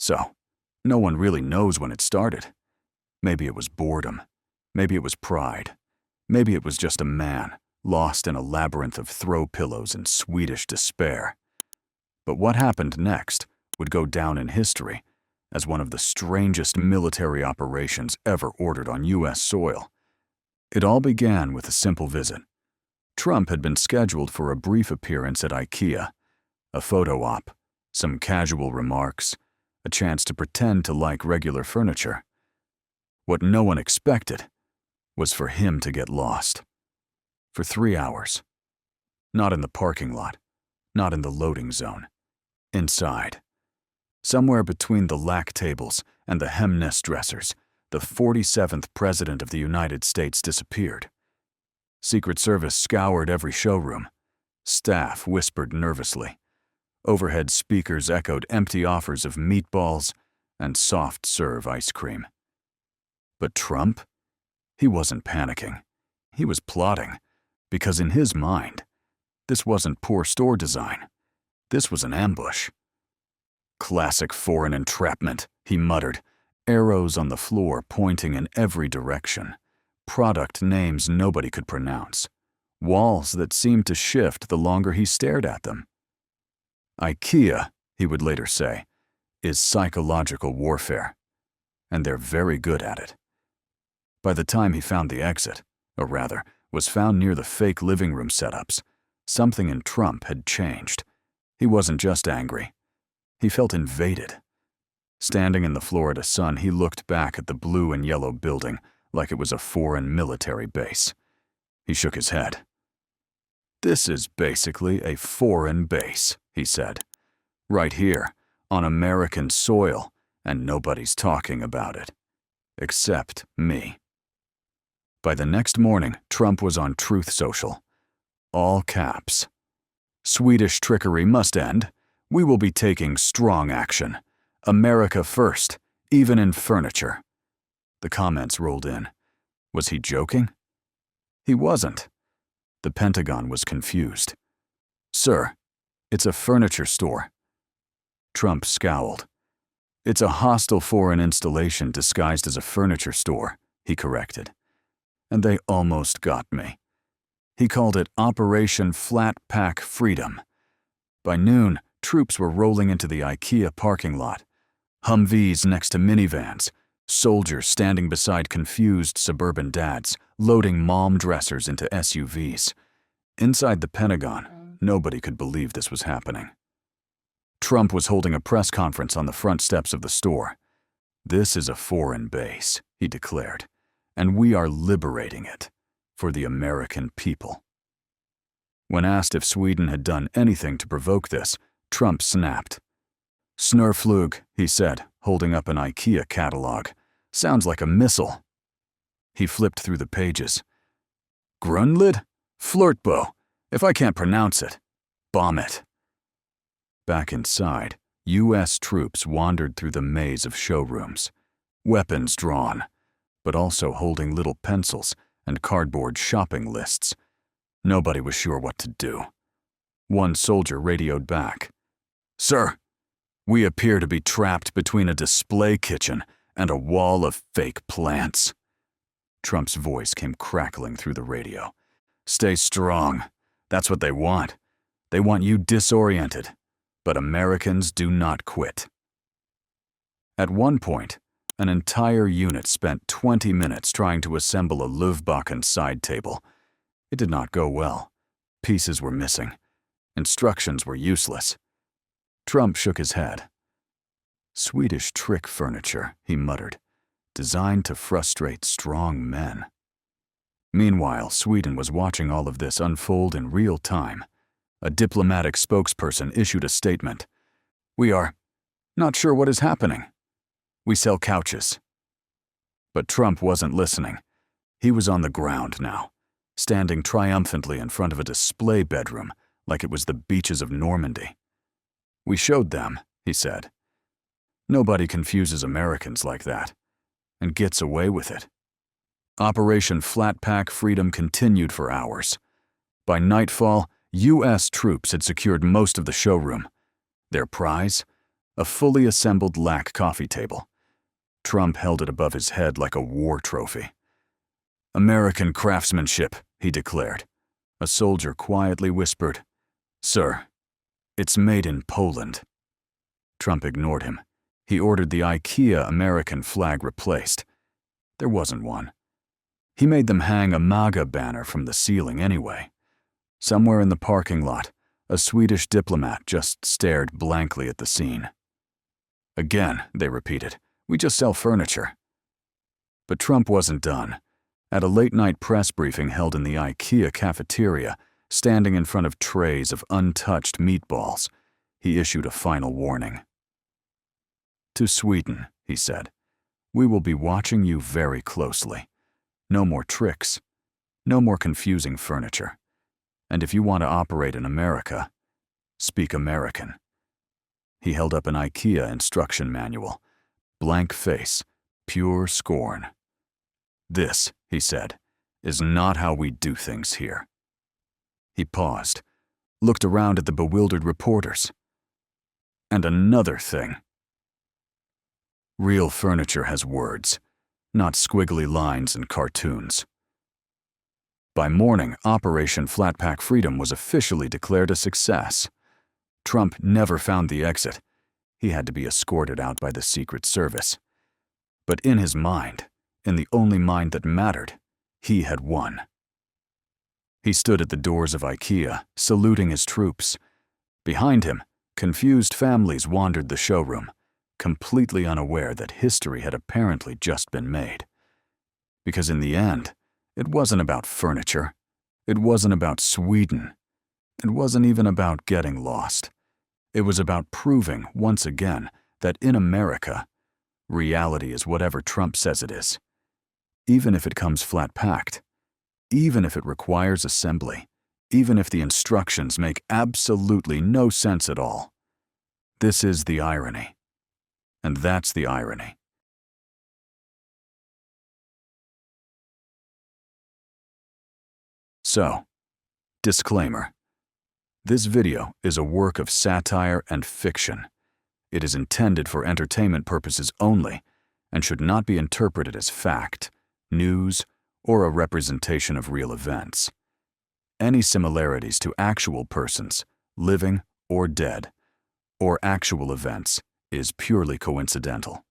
So, no one really knows when it started. Maybe it was boredom. Maybe it was pride. Maybe it was just a man lost in a labyrinth of throw pillows and Swedish despair. But what happened next would go down in history as one of the strangest military operations ever ordered on U.S. soil. It all began with a simple visit. Trump had been scheduled for a brief appearance at IKEA, a photo op, some casual remarks, a chance to pretend to like regular furniture. What no one expected was for him to get lost. For 3 hours. Not in the parking lot, not in the loading zone. Inside. Somewhere between the lack tables and the Hemnes dressers, the 47th President of the United States disappeared. Secret Service scoured every showroom. Staff whispered nervously. Overhead speakers echoed empty offers of meatballs and soft-serve ice cream. But Trump? He wasn't panicking. He was plotting, because in his mind, this wasn't poor store design. This was an ambush. Classic foreign entrapment, he muttered, arrows on the floor pointing in every direction, product names nobody could pronounce, walls that seemed to shift the longer he stared at them. IKEA, he would later say, is psychological warfare, and they're very good at it. By the time he found the exit, or rather, was found near the fake living room setups, something in Trump had changed. He wasn't just angry. He felt invaded. Standing in the Florida sun, he looked back at the blue and yellow building like it was a foreign military base. He shook his head. "This is basically a foreign base," he said. "Right here, on American soil, and nobody's talking about it. Except me." By the next morning, Trump was on Truth Social. All caps. "Swedish trickery must end. We will be taking strong action. America first, even in furniture." The comments rolled in. Was he joking? He wasn't. The Pentagon was confused. "Sir, it's a furniture store." Trump scowled. "It's a hostile foreign installation disguised as a furniture store," he corrected. And they almost got me. He called it Operation Flat Pack Freedom. By noon, troops were rolling into the IKEA parking lot. Humvees next to minivans, soldiers standing beside confused suburban dads, loading mom dressers into SUVs. Inside the Pentagon, nobody could believe this was happening. Trump was holding a press conference on the front steps of the store. "This is a foreign base," he declared, "and we are liberating it for the American people." When asked if Sweden had done anything to provoke this, Trump snapped. "Snurflug," he said, holding up an IKEA catalog. "Sounds like a missile." He flipped through the pages. "Grundlid? Flirtbow. If I can't pronounce it, bomb it." Back inside, U.S. troops wandered through the maze of showrooms, weapons drawn, but also holding little pencils and cardboard shopping lists. Nobody was sure what to do. One soldier radioed back. "Sir, we appear to be trapped between a display kitchen and a wall of fake plants." Trump's voice came crackling through the radio. "Stay strong. That's what they want. They want you disoriented. But Americans do not quit." At one point, an entire unit spent 20 minutes trying to assemble a Löwbacken side table. It did not go well. Pieces were missing. Instructions were useless. Trump shook his head. "Swedish trick furniture," he muttered, "designed to frustrate strong men." Meanwhile, Sweden was watching all of this unfold in real time. A diplomatic spokesperson issued a statement. "We are not sure what is happening. We sell couches." But Trump wasn't listening. He was on the ground now, standing triumphantly in front of a display bedroom like it was the beaches of Normandy. "We showed them," he said. "Nobody confuses Americans like that, and gets away with it." Operation Flat Pack Freedom continued for hours. By nightfall, U.S. troops had secured most of the showroom. Their prize? a fully assembled lac coffee table. Trump held it above his head like a war trophy. "American craftsmanship," he declared. A soldier quietly whispered, "Sir, it's made in Poland." Trump ignored him. He ordered the IKEA American flag replaced. There wasn't one. He made them hang a MAGA banner from the ceiling anyway. Somewhere in the parking lot, a Swedish diplomat just stared blankly at the scene. "Again," they repeated, "we just sell furniture." But Trump wasn't done. At a late-night press briefing held in the IKEA cafeteria, standing in front of trays of untouched meatballs, he issued a final warning. "To Sweden," he said, "we will be watching you very closely. No more tricks. No more confusing furniture. And if you want to operate in America, speak American." He held up an IKEA instruction manual. Blank face, pure scorn. "This," he said, "is not how we do things here." He paused, looked around at the bewildered reporters. "And another thing. Real furniture has words, not squiggly lines and cartoons." By morning, Operation Flatpack Freedom was officially declared a success. Trump never found the exit. He had to be escorted out by the Secret Service. But in his mind, in the only mind that mattered, he had won. He stood at the doors of IKEA, saluting his troops. Behind him, confused families wandered the showroom, completely unaware that history had apparently just been made. Because in the end, it wasn't about furniture. It wasn't about Sweden. It wasn't even about getting lost. It was about proving, once again, that in America, reality is whatever Trump says it is. Even if it comes flat-packed. Even if it requires assembly. Even if the instructions make absolutely no sense at all. This is the irony. And that's the irony. So, disclaimer. This video is a work of satire and fiction. It is intended for entertainment purposes only and should not be interpreted as fact, news, or a representation of real events. Any similarities to actual persons, living or dead, or actual events, is purely coincidental.